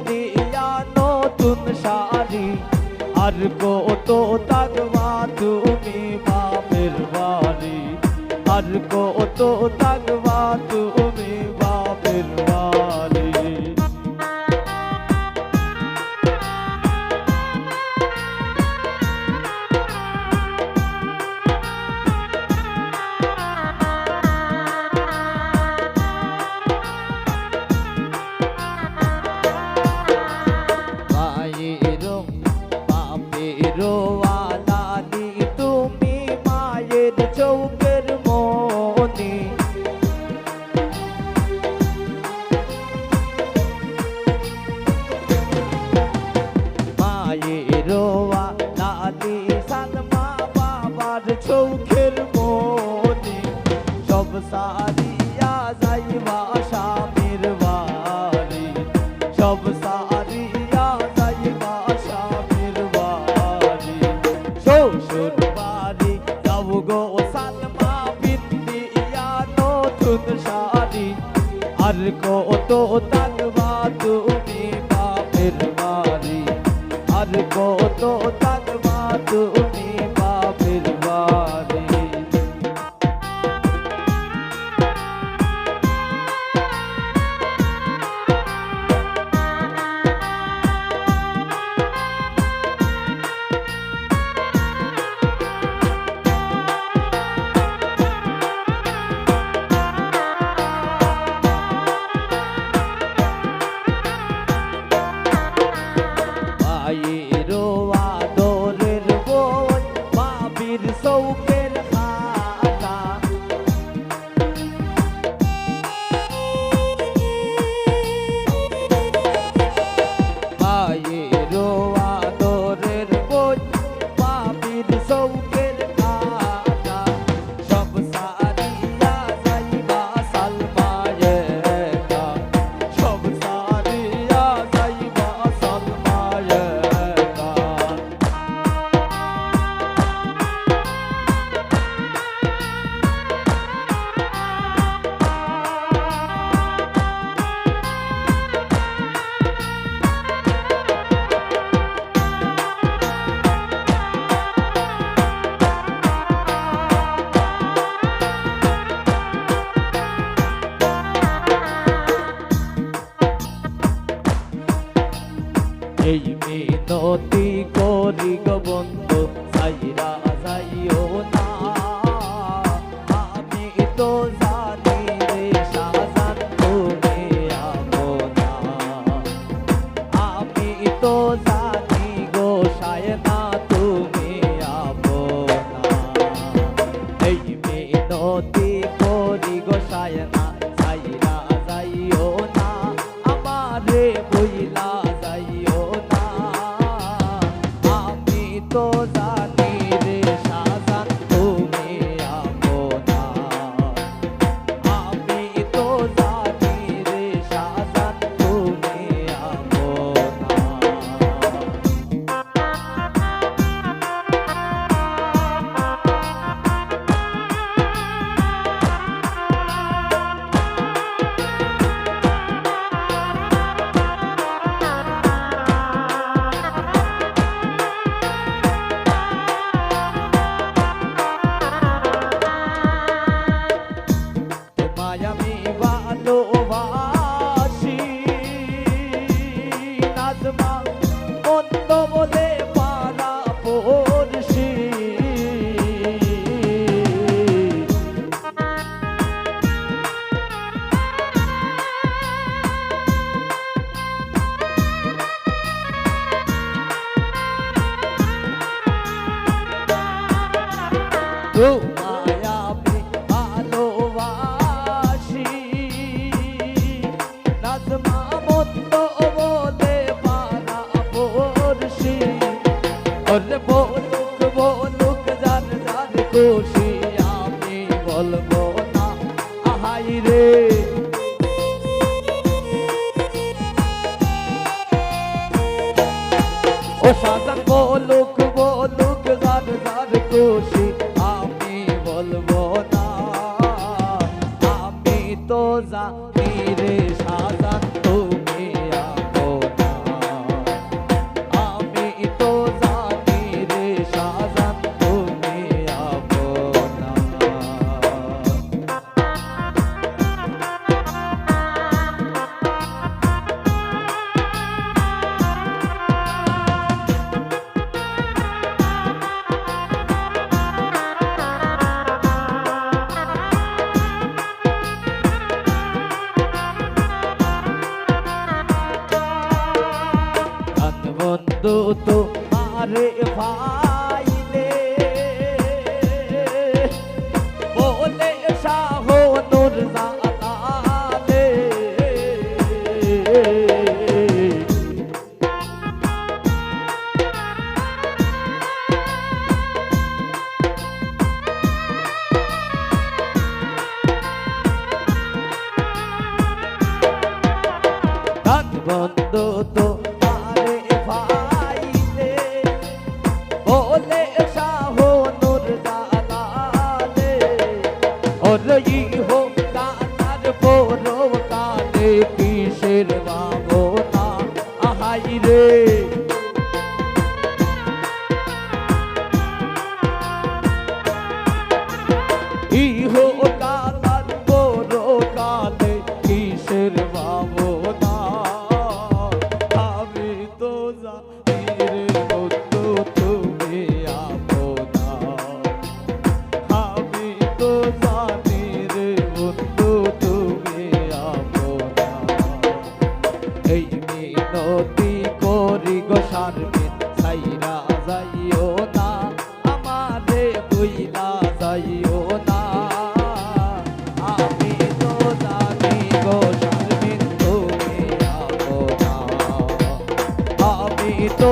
দিয়া নতুন শাড়ি আর কত থাকবা তুমি বাপের বাড়ি আর কত থাকবা তুমি বাপের বাড়ি আলালি তুমি মায়ের চৌকের মনি মায়ের আলালি সালমা বাবার চৌকের মনি সব সারিয়া যাইবা স্বামীর বাড়ি সব সারিয়া যাইবা স্বামীর বাড়ি শ্বশুর বাড়ি যাও গো সালমা বিন্দিয়া নতুন শাড়ি আর কত থাকবা তুমি বাপের বাড়ি আর কত থাকবা তুমি বাপের বাড়ি আদরের বোন বাবির চৌকের খাতা মায়ের আদরের বোন বাবির চৌকের খাতা সব সারিয়া যাইবা সালমায়েরা সব সারিয়া যাইবা সালমায়েরা এই মিনতি করি গো বন্ধু সাইরা যাইও না আমি তো জানি রে শাহজান তুমি আপনা আমি তো জানি গো শায়না তুমি আপনা এই মিনতি করি গো শায়না সাইরা যাইও না আমারে বইলা যাইও না আমি তো জানি রে শাহজান তুমি আপনা আমি তো জানি রে শাহজান তুমি আপনা তোমায় আমি ভালোবাসি নাজমা অন্য বলে পারা পড়ছি তোমায় আমি ভালোবাসি নাজমা মন্দ বলে পারা পড়ছি ওরে বলুক বলুক যার যার খুশি আমি বলবো না আহাই রে ও শাহজান বলুক বলুক যার যার খুশি আমি বলবো না আমি তো জানি রে শাহজান তুমি আপনা বন্ধু তোমারে ভাইলে বলে শাহ নূর জালালে বন্ধু তোমারে ভাইলে বলে শাহ নূর জালালে ওরই হো কানার বড় কালে কিসের ভাবনা আহাই রে ইহো কানার বড় কালে কিসের ভাবনা আমি তো জানি রে বন্ধু তুমি আপনা আমি তো জানি রে বন্ধু তুমি আপনা এই মিনতি করি গো শারমিন সাইরা যাইও না আমারে বুইলা যাইও না আমি তো জানি গো শারমিন তুমি আপনা আমি তো